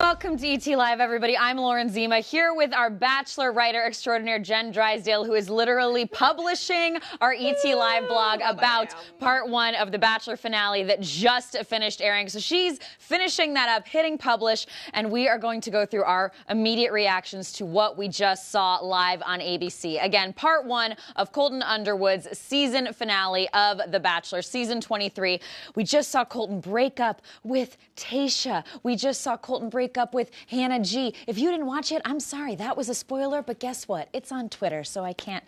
Welcome to ET Live, everybody. I'm Lauren Zima here with our Bachelor writer extraordinaire, Jen Drysdale, who is literally publishing our ET Live blog about part 1 of the Bachelor finale that just finished airing. So she's finishing that up, hitting publish, and we are going to go through our immediate reactions to what we just saw live on ABC. Again, part 1 of Colton Underwood's season finale of The Bachelor, season 23. We just saw Colton break up with Tayshia. We just saw Colton break up with Hannah G. If you didn't watch it, I'm sorry. That was a spoiler, but guess what? It's on Twitter, so I can't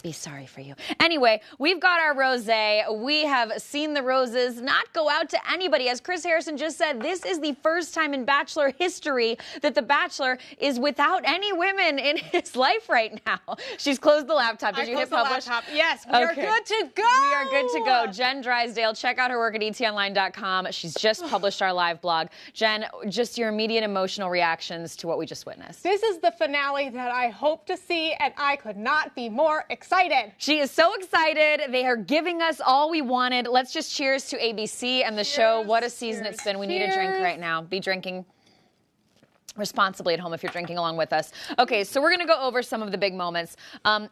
be sorry for you. Anyway, we've got our rosé. We have seen the roses not go out to anybody. As Chris Harrison just said, this is the first time in Bachelor history that the Bachelor is without any women in his life right now. She's closed the laptop. Did you hit publish? Yes, we are good to go. We are good to go. Jen Drysdale, check out her work at etonline.com. She's just published our live blog. Jen, just your immediate emotional reactions to what we just witnessed. This is the finale that I hope to see, and I could not be more excited. She is so excited. They are giving us all we wanted. Let's just cheers to ABC and the show. What a season it's been. We need a drink right now. Be drinking responsibly at home if you're drinking along with us. Okay, so we're going to go over some of the big moments.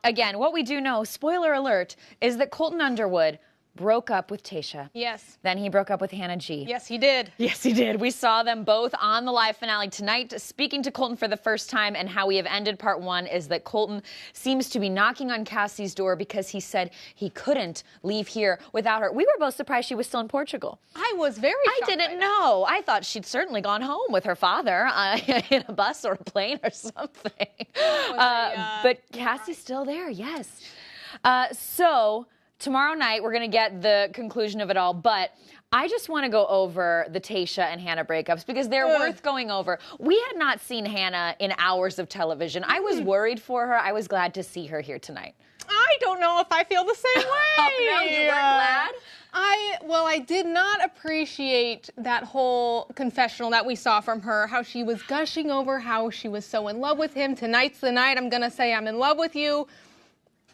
Again, what we do know, spoiler alert, is that Colton Underwood broke up with Tayshia. Yes. Then he broke up with Hannah G. Yes, he did. Yes, he did. We saw them both on the live finale tonight. Speaking to Colton for the first time, and how we have ended part 1 is that Colton seems to be knocking on Cassie's door because he said he couldn't leave here without her. We were both surprised she was still in Portugal. I was very shocked. I didn't know. I thought she'd certainly gone home with her father in a bus or a plane or something. But Cassie's still there, yes. So tomorrow night, we're going to get the conclusion of it all, but I just want to go over the Tayshia and Hannah breakups because they're worth going over. We had not seen Hannah in hours of television. I was worried for her. I was glad to see her here tonight. I don't know if I feel the same way. Oh, no, you weren't glad? I did not appreciate that whole confessional that we saw from her, how she was gushing over how she was so in love with him. Tonight's the night I'm going to say I'm in love with you.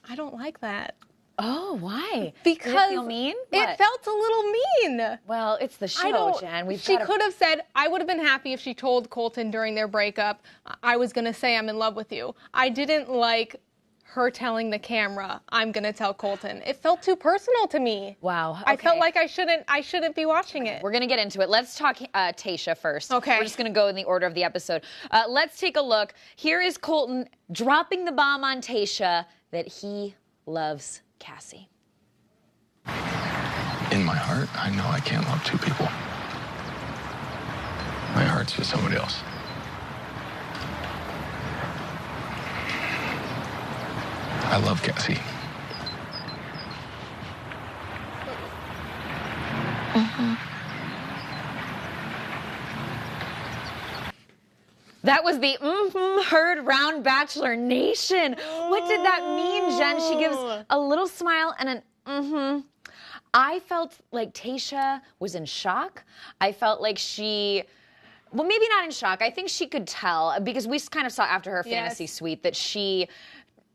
I don't like that. Oh, why? Because did it feel mean? It felt a little mean. Well, it's the show, Jen. She could have said, I would have been happy if she told Colton during their breakup, I was going to say I'm in love with you. I didn't like her telling the camera, I'm going to tell Colton. It felt too personal to me. Wow. Okay. I felt like I shouldn't be watching it. We're going to get into it. Let's talk Tayshia first. Okay. We're just going to go in the order of the episode. Let's take a look. Here is Colton dropping the bomb on Tayshia that he loves Cassie. In my heart, I know I can't love two people. My heart's with somebody else. I love Cassie. That was the heard round Bachelor Nation. What did that mean, Jen? She gives a little smile and an I felt like Tayshia was in shock. I felt like well, maybe not in shock. I think she could tell because we kind of saw after her fantasy suite that she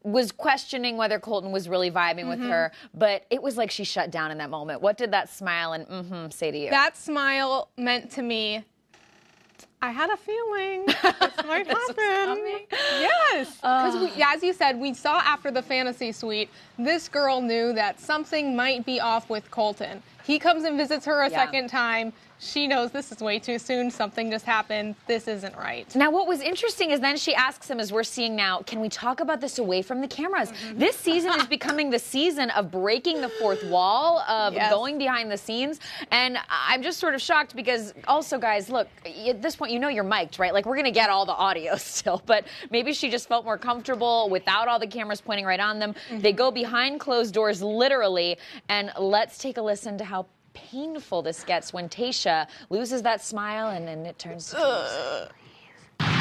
was questioning whether Colton was really vibing with her, but it was like she shut down in that moment. What did that smile and say to you? That smile meant to me, I had a feeling this might happen. Yes. Because as you said, we saw after the fantasy suite, this girl knew that something might be off with Colton. He comes and visits her a second time. She knows this is way too soon. Something just happened. This isn't right. Now, what was interesting is then she asks him, as we're seeing now, can we talk about this away from the cameras? This season is becoming the season of breaking the fourth wall, of going behind the scenes. And I'm just sort of shocked because also, guys, look, at this point, you know you're mic'd, right? Like, we're going to get all the audio still. But maybe she just felt more comfortable without all the cameras pointing right on them. They go behind closed doors, literally. And let's take a listen to how painful this gets when Tayshia loses that smile and then it turns to tears. I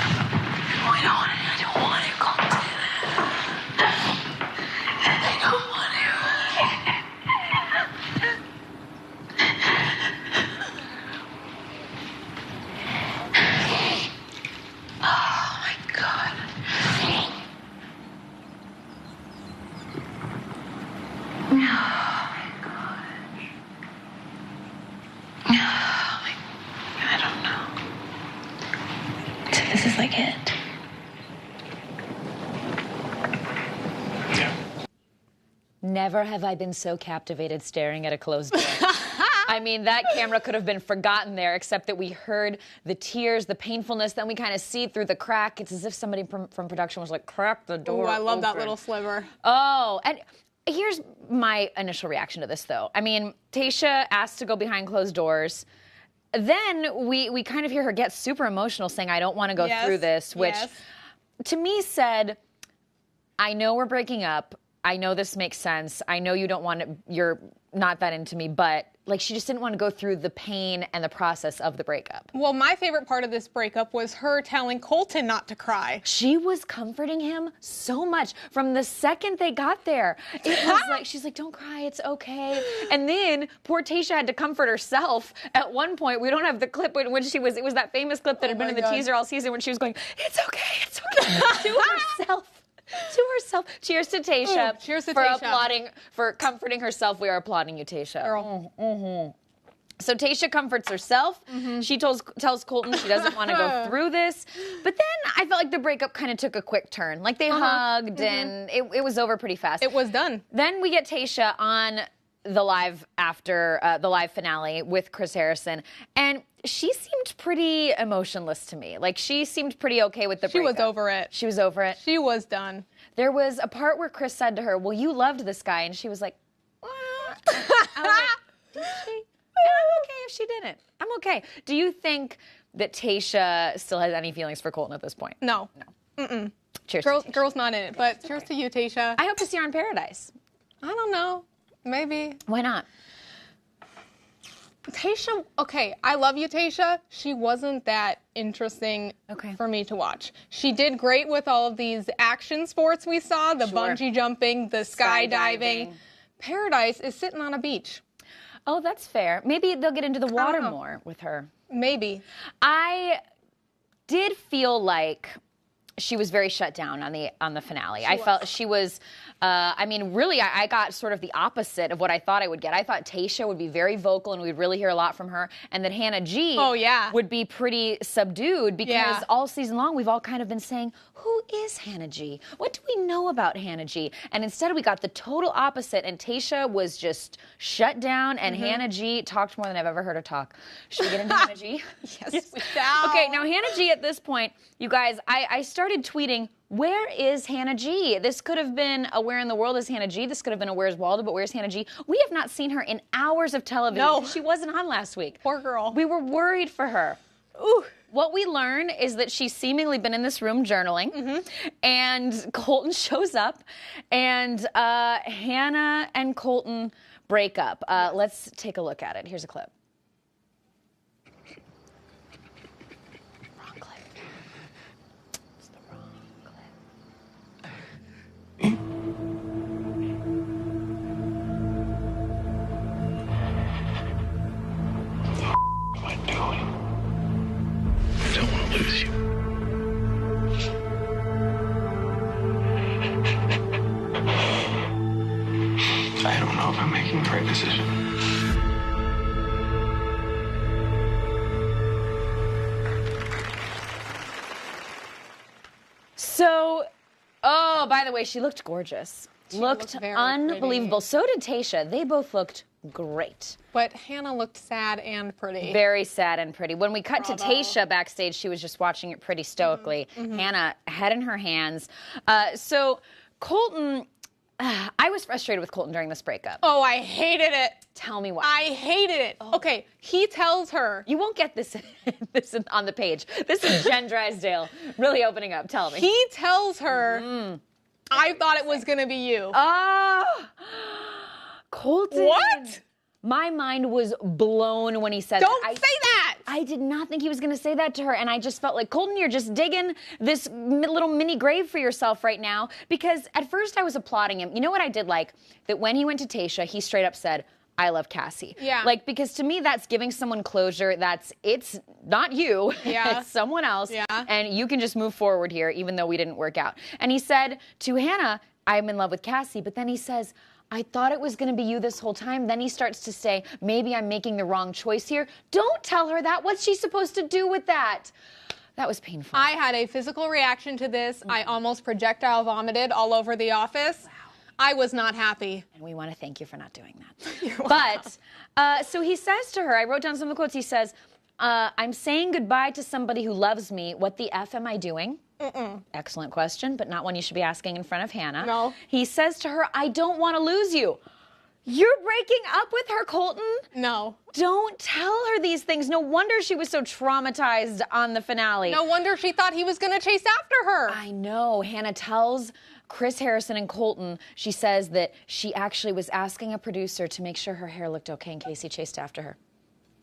don't want to go to that. I don't want to. Oh my God. Feels like it. Yeah. Never have I been so captivated staring at a closed door. I mean, that camera could have been forgotten there, except that we heard the tears, the painfulness, then we kind of see through the crack. It's as if somebody from production was like, crack the door. Oh, I love that open. little sliver. Oh, and here's my initial reaction to this, though. I mean, Tayshia asked to go behind closed doors. Then we kind of hear her get super emotional, saying, I don't want to go through this, which to me said, I know we're breaking up. I know this makes sense. I know you don't want to, you're not that into me, but like she just didn't want to go through the pain and the process of the breakup. Well, my favorite part of this breakup was her telling Colton not to cry. She was comforting him so much from the second they got there. It was like, she's like, don't cry, it's okay. And then poor Tayshia had to comfort herself. At one point, we don't have the clip when it was that famous clip that had been in the teaser all season when she was going, it's okay, to herself. To herself. Cheers to Tayshia. Cheers to for Tayshia. For comforting herself. We are applauding you, Tayshia. Girl. So Tayshia comforts herself. She tells Colton she doesn't want to go through this. But then I felt like the breakup kind of took a quick turn. Like they hugged and it was over pretty fast. It was done. Then we get Tayshia on the live after the live finale with Chris Harrison. And she seemed pretty emotionless to me. Like she seemed pretty okay with the breakup. She was over it. She was over it. She was done. There was a part where Chris said to her, well, you loved this guy. And she was like, I was like, did she? And I'm okay if she didn't. I'm okay. Do you think that Tayshia still has any feelings for Colton at this point? No. No. Mm-mm. Cheers. Girl's not in it, but cheers to you, Tayshia. I hope to see her in Paradise. I don't know. Maybe. Why not? Tayshia, okay, I love you, Tayshia. She wasn't that interesting for me to watch. She did great with all of these action sports we saw, the bungee jumping, the skydiving. Paradise is sitting on a beach. Oh, that's fair. Maybe they'll get into the water more with her. Maybe. I did feel like she was very shut down on the finale. I felt she was, I mean, really, I got sort of the opposite of what I thought I would get. I thought Tayshia would be very vocal and we'd really hear a lot from her, and that Hannah G would be pretty subdued because all season long we've all kind of been saying, who is Hannah G? What do we know about Hannah G? And instead we got the total opposite, and Tayshia was just shut down, and Hannah G talked more than I've ever heard her talk. Should we get into Hannah G? Yes, we shall. Okay, now Hannah G at this point, you guys, I started tweeting, where is Hannah G? This could have been a Where in the World is Hannah G? This could have been a Where's Waldo, but where's Hannah G? We have not seen her in hours of television. No. She wasn't on last week. Poor girl. We were worried for her. Ooh. What we learn is that she's seemingly been in this room journaling, and Colton shows up, and Hannah and Colton break up. Let's take a look at it. Here's a clip. Wrong clip. It's the wrong clip. What am I doing? I don't want to lose you. I don't know if I'm making the right decision. So, oh, by the way, she looked gorgeous. She looked very unbelievable. pretty. So did Tayshia. They both looked great. But Hannah looked sad and pretty. Very sad and pretty. When we cut to Tayshia backstage, she was just watching it pretty stoically. Hannah, head in her hands. So Colton, I was frustrated with Colton during this breakup. Oh, I hated it. Tell me why. I hated it. Okay, he tells her. You won't get this, on the page. This is Jen Drysdale really opening up. Tell me. He tells her, I thought it was going to be you. Oh, Colton. What? My mind was blown when he said Don't that. say that! I did not think he was going to say that to her, and I just felt like, Colton, you're just digging this little mini grave for yourself right now, because at first I was applauding him. You know what I did like? That when he went to Tayshia, he straight up said, I love Cassie. Yeah. Like, because to me, that's giving someone closure. It's not you. Yeah. It's someone else. Yeah. And you can just move forward here, even though we didn't work out. And he said to Hannah, I'm in love with Cassie. But then he says, I thought it was going to be you this whole time. Then he starts to say, maybe I'm making the wrong choice here. Don't tell her that. What's she supposed to do with that? That was painful. I had a physical reaction to this. I almost projectile vomited all over the office. Wow. I was not happy. And we want to thank you for not doing that. But, so he says to her, I wrote down some of the quotes, he says, I'm saying goodbye to somebody who loves me. What the F am I doing? Excellent question, but not one you should be asking in front of Hannah. No. He says to her, I don't want to lose you. You're breaking up with her, Colton? No. Don't tell her these things. No wonder she was so traumatized on the finale. No wonder she thought he was going to chase after her. I know. Hannah tells Chris Harrison and Colton, she says that she actually was asking a producer to make sure her hair looked okay in case he chased after her.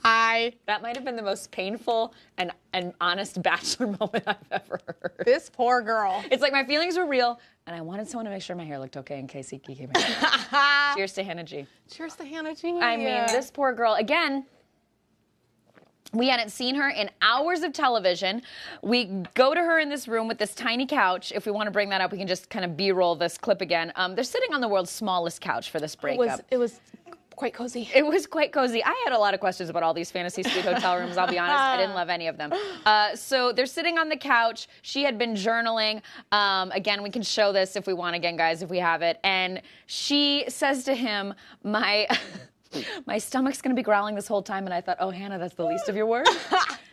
That might have been the most painful and honest Bachelor moment I've ever heard. This poor girl. It's like my feelings were real, and I wanted someone to make sure my hair looked okay in case he came in. Cheers to Hannah G. Cheers to Hannah G. I mean, this poor girl, again, we hadn't seen her in hours of television. We go to her in this room with this tiny couch. If we want to bring that up, we can just kind of B-roll this clip again. They're sitting on the world's smallest couch for this breakup. It was quite cozy. It was quite cozy. I had a lot of questions about all these fantasy suite hotel rooms, I'll be honest. I didn't love any of them. So they're sitting on the couch. She had been journaling. Again, we can show this if we want again, guys, if we have it. And she says to him, my stomach's going to be growling this whole time. And I thought, oh, Hannah, that's the least of your worries.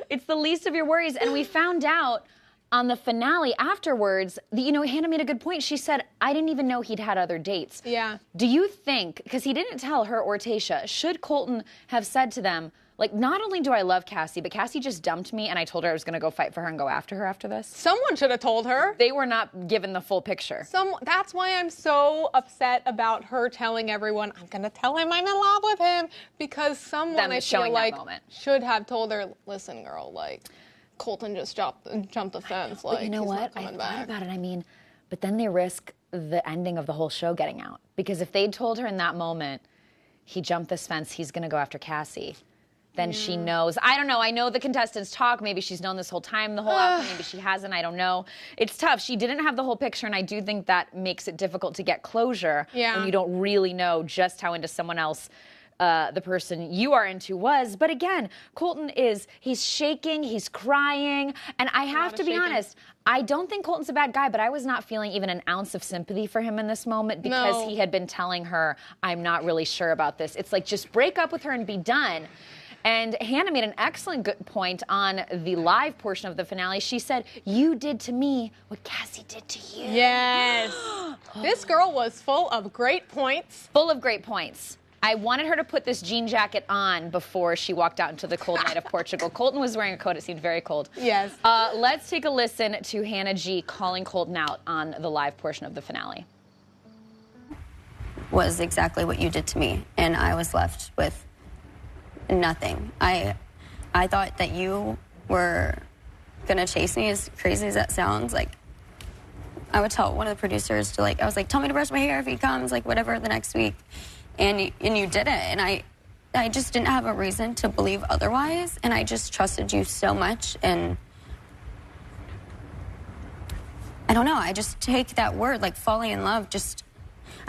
It's the least of your worries. And we found out on the finale afterwards, Hannah made a good point. She said, I didn't even know he'd had other dates. Yeah. Do you think, because he didn't tell her or Tayshia, should Colton have said to them, like, not only do I love Cassie, but Cassie just dumped me and I told her I was going to go fight for her and go after her after this? Someone should have told her. They were not given the full picture. That's why I'm so upset about her telling everyone, I'm going to tell him I'm in love with him, because someone, I feel like, should have told her, listen, girl, like, Colton just jumped the fence. But you know what? I thought about it. I mean, but then they risk the ending of the whole show getting out. Because if they'd told her in that moment, he jumped this fence, he's going to go after Cassie, then she knows. I don't know. I know the contestants talk. Maybe she's known this whole time, the whole outcome. Maybe she hasn't. I don't know. It's tough. She didn't have the whole picture, and I do think that makes it difficult to get closure when you don't really know just how into someone else the person you are into was. But again, Colton he's shaking, he's crying, and I have to be honest, I don't think Colton's a bad guy, but I was not feeling even an ounce of sympathy for him in this moment because he had been telling her, I'm not really sure about this. It's like, just break up with her and be done. And Hannah made an excellent good point on the live portion of the finale. She said, you did to me what Cassie did to you. Yes. This girl was full of great points. Full of great points. I wanted her to put this jean jacket on before she walked out into the cold night of Portugal. Colton was wearing a coat. It seemed very cold. Yes. Let's take a listen to Hannah G calling Colton out on the live portion of the finale. Was exactly what you did to me, and I was left with nothing. I thought that you were gonna chase me, as crazy as that sounds. Like, I would tell one of the producers to, like, I was like, tell me to brush my hair if he comes, like, whatever, the next week. And you didn't, and I just didn't have a reason to believe otherwise, and I just trusted you so much, and I don't know, I just take that word, like falling in love,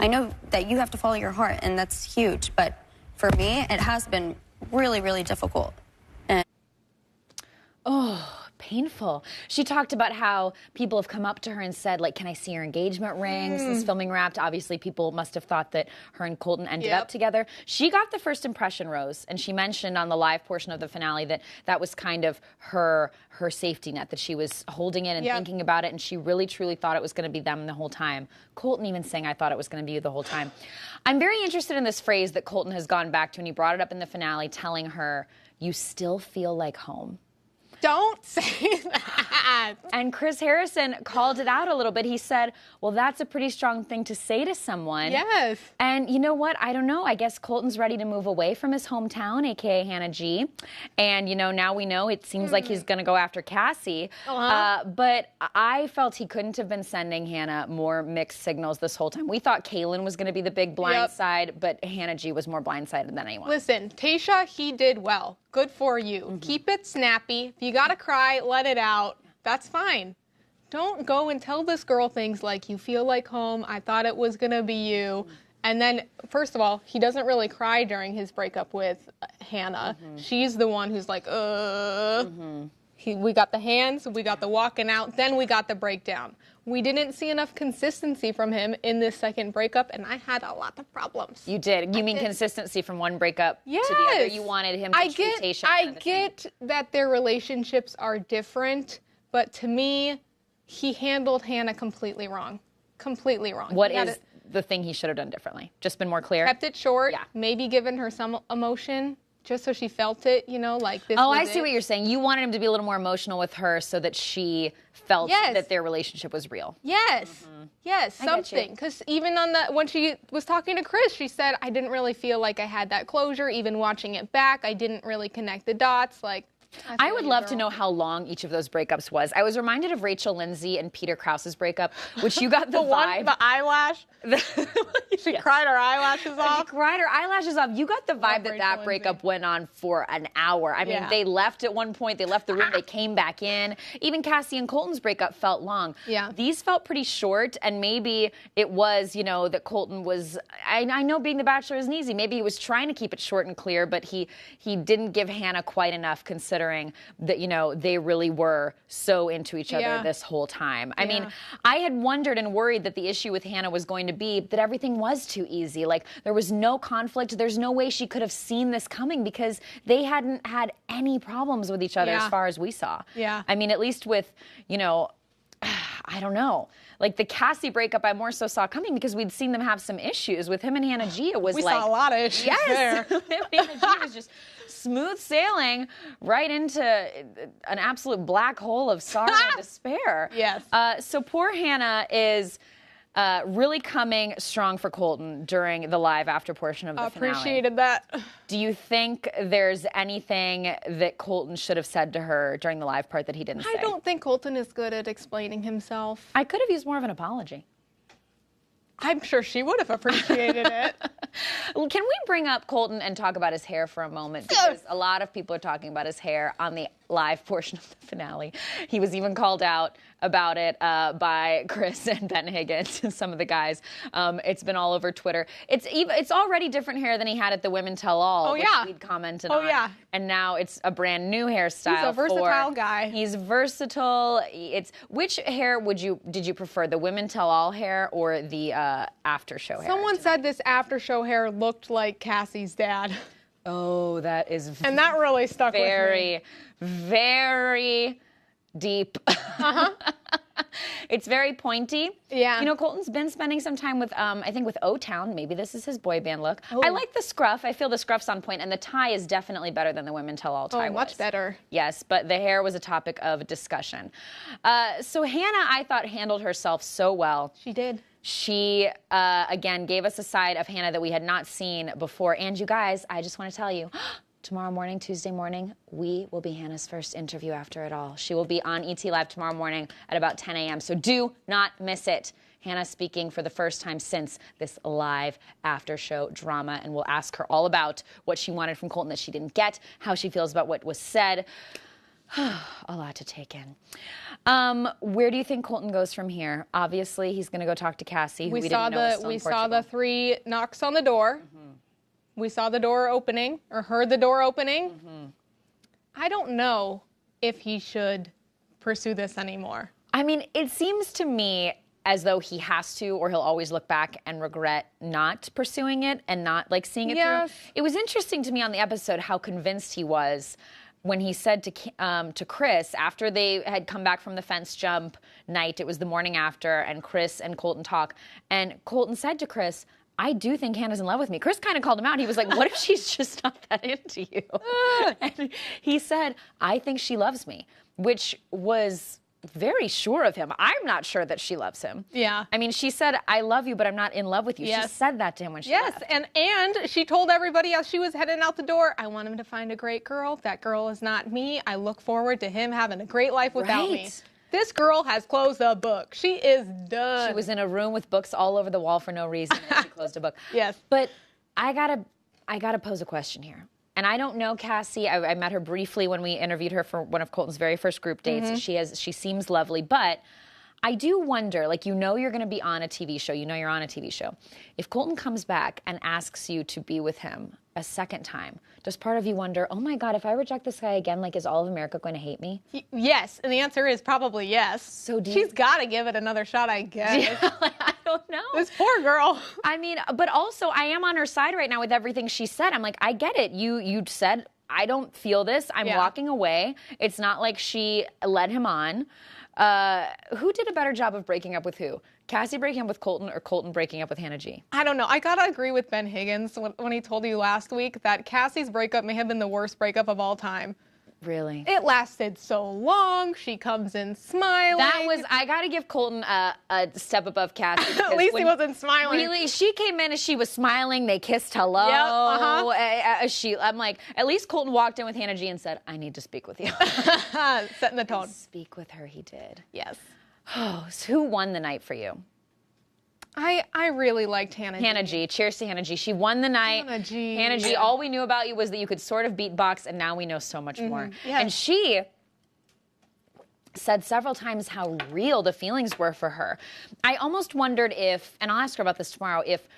I know that you have to follow your heart, and that's huge, but for me, it has been really, really difficult. And painful. She talked about how people have come up to her and said, like, can I see your engagement ring since filming wrapped? Obviously, people must have thought that her and Colton ended up together. She got the first impression rose, and she mentioned on the live portion of the finale that that was kind of her safety net, that she was holding it and thinking about it, and she really, truly thought it was going to be them the whole time. Colton even saying, I thought it was going to be you the whole time. I'm very interested in this phrase that Colton has gone back to, and he brought it up in the finale, telling her, you still feel like home. Don't say that. And Chris Harrison called it out a little bit. He said, well, that's a pretty strong thing to say to someone. Yes. And you know what? I don't know. I guess Colton's ready to move away from his hometown, a.k.a. Hannah G. And, now we know it seems like he's going to go after Cassie. But I felt he couldn't have been sending Hannah more mixed signals this whole time. We thought Kaylin was going to be the big blind side, but Hannah G was more blindsided than anyone. Listen, Tayshia, he did well. Good for you. Keep it snappy. If you gotta cry, let it out. That's fine. Don't go and tell this girl things like, you feel like home, I thought it was gonna be you. And then, first of all, he doesn't really cry during his breakup with Hannah. She's the one who's like, We got the hands, we got the walking out, then we got the breakdown. We didn't see enough consistency from him in this second breakup, and I had a lot of problems. You did. You mean consistency from one breakup to the other? You wanted him to treat Tayshia. I get that their relationships are different, but to me, he handled Hannah completely wrong. Completely wrong. What is the thing he should have done differently? Just been more clear? Kept it short. Yeah. Maybe given her some emotion. Just so she felt it, you know, like this. Oh, I see what you're saying. You wanted him to be a little more emotional with her so that she felt that their relationship was real. Yes. Yes, something. Because even when she was talking to Chris, she said, I didn't really feel like I had that closure. Even watching it back, I didn't really connect the dots. Like, I would love to know how long each of those breakups was. I was reminded of Rachel Lindsay and Peter Krause's breakup, which you got the vibe. The eyelash. She cried her eyelashes off. She cried her eyelashes off. You got the vibe that breakup went on for an hour. I mean, they left at one point. They left the room. They came back in. Even Cassie and Colton's breakup felt long. Yeah. These felt pretty short, and maybe it was, you know, that Colton was, I know being the Bachelor isn't easy. Maybe he was trying to keep it short and clear, but he didn't give Hannah quite enough considering that, you know, they really were so into each other this whole time. I mean, I had wondered and worried that the issue with Hannah was going to be that everything was too easy. Like, there was no conflict. There's no way she could have seen this coming because they hadn't had any problems with each other as far as we saw. Yeah. I mean, at least with, you know, I don't know. Like, the Cassie breakup I more so saw coming because we'd seen them have some issues. With him and Hannah G, it was we saw a lot of issues there. Him and Hannah G was just smooth sailing right into an absolute black hole of sorrow and despair. Yes. So poor Hannah is really coming strong for Colton during the live after portion of the finale. Appreciated that. Do you think there's anything that Colton should have said to her during the live part that he didn't say? I don't think Colton is good at explaining himself. I could have used more of an apology. I'm sure she would have appreciated it. Can we bring up Colton and talk about his hair for a moment? Because a lot of people are talking about his hair on the live portion of the finale. He was even called out about it by Chris and Ben Higgins and some of the guys. It's been all over Twitter. It's already different hair than he had at the Women Tell All, which we'd commented on. Yeah. And now it's a brand new hairstyle. He's a versatile guy. He's versatile. Which hair did you prefer, the Women Tell All hair or the after show hair? Someone said this after show hair looked like Cassie's dad. Oh, that is and that really stuck with me. Very, very deep. It's very pointy. Yeah. You know, Colton's been spending some time with, I think with O-Town. Maybe this is his boy band look. I like the scruff. I feel the scruff's on point, and the tie is definitely better than the Women Tell All tie was. Much better. Yes, but the hair was a topic of discussion. So Hannah, I thought, handled herself so well. She did. She, again, gave us a side of Hannah that we had not seen before. And you guys, I just want to tell you, tomorrow morning, Tuesday morning, we will be Hannah's first interview after it all. She will be on ET Live tomorrow morning at about 10 a.m., so do not miss it. Hannah speaking for the first time since this live after-show drama, and we'll ask her all about what she wanted from Colton that she didn't get, how she feels about what was said. A lot to take in. Where do you think Colton goes from here? Obviously, he's going to go talk to Cassie, who we didn't know was still in Portugal. saw the 3 knocks on the door. We saw the door opening, or heard the door opening. I don't know if he should pursue this anymore. I mean, it seems to me as though he has to, or he'll always look back and regret not pursuing it and not, like, seeing it through. It was interesting to me on the episode how convinced he was when he said to Chris, after they had come back from the fence jump night, it was the morning after, and Chris and Colton talk, and Colton said to Chris, I do think Hannah's in love with me. Chris kind of called him out. He was like, what if she's just not that into you? And he said, I think she loves me, which was very sure of him. I'm not sure that she loves him. Yeah. I mean, she said, I love you, but I'm not in love with you. Yes. She said that to him when she left. And she told everybody as she was heading out the door, I want him to find a great girl. That girl is not me. I look forward to him having a great life without me. This girl has closed a book. She is done. She was in a room with books all over the wall for no reason, and she closed a book. Yes. But I gotta pose a question here. And I don't know Cassie. I met her briefly when we interviewed her for one of Colton's very first group dates. She seems lovely, but I do wonder, like, you know you're going to be on a TV show. You know you're on a TV show. If Colton comes back and asks you to be with him a second time, does part of you wonder, oh my God, if I reject this guy again, like, is all of America going to hate me? Yes, and the answer is probably yes. So she's got to give it another shot, I guess. Yeah, like, I don't know. This poor girl. I mean, but also I am on her side right now with everything she said. I'm like, I get it. You said, I don't feel this. I'm walking away. It's not like she led him on. Who did a better job of breaking up with who? Cassie breaking up with Colton or Colton breaking up with Hannah G? I don't know. I gotta agree with Ben Higgins when he told you last week that Cassie's breakup may have been the worst breakup of all time. Really? It lasted so long. She comes in smiling. I gotta give Colton a step above Cassie. At least he wasn't smiling. Really, she came in and she was smiling. They kissed hello. Yep, I'm like, at least Colton walked in with Hannah G and said, I need to speak with you. Setting the tone. Speak with her, he did. Yes. Oh, so who won the night for you? I really liked Hannah G. Hannah G. Cheers to Hannah G. She won the night. Hannah G. Hannah G. All we knew about you was that you could sort of beatbox, and now we know so much more. Yes. And she said several times how real the feelings were for her. I almost wondered if, and I'll ask her about this tomorrow, if,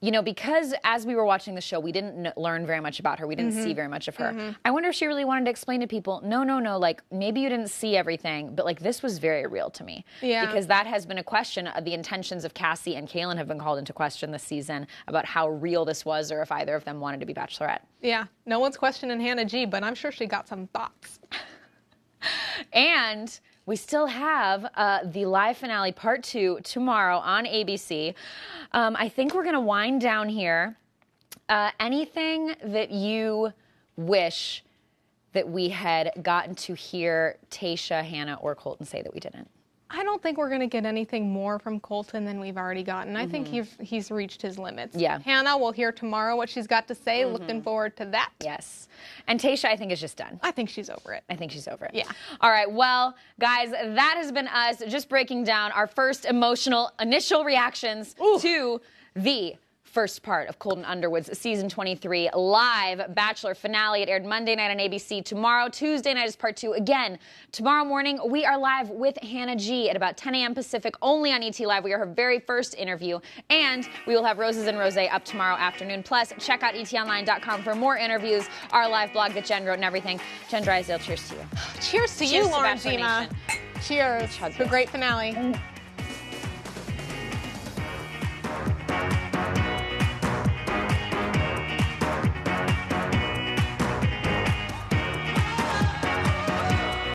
you know, because as we were watching the show, we didn't learn very much about her. We didn't see very much of her. I wonder if she really wanted to explain to people, no, like, maybe you didn't see everything, but, like, this was very real to me. Yeah. Because that has been a question. The intentions of Cassie and Kaylin have been called into question this season about how real this was or if either of them wanted to be Bachelorette. Yeah. No one's questioning Hannah G, but I'm sure she got some thoughts. And we still have the live finale part 2 tomorrow on ABC. I think we're going to wind down here. Anything that you wish that we had gotten to hear Tayshia, Hannah, or Colton say that we didn't? I don't think we're going to get anything more from Colton than we've already gotten. I think he's reached his limits. Yeah. Hannah, we'll hear tomorrow what she's got to say. Looking forward to that. Yes. And Tayshia, I think, is just done. I think she's over it. I think she's over it. Yeah. All right. Well, guys, that has been us just breaking down our first emotional initial reactions to the first part of Colton Underwood's season 23 live Bachelor finale. It aired Monday night on ABC. Tomorrow, Tuesday night, is part 2. Again, tomorrow morning, we are live with Hannah G at about 10 a.m. Pacific, only on ET Live. We are her very first interview. And we will have Roses and Rosé up tomorrow afternoon. Plus, check out etonline.com for more interviews, our live blog that Jen wrote and everything. Jen Drysdale, cheers to you. Cheers to you, Lauren Zima. Cheers. Chug to a great finale.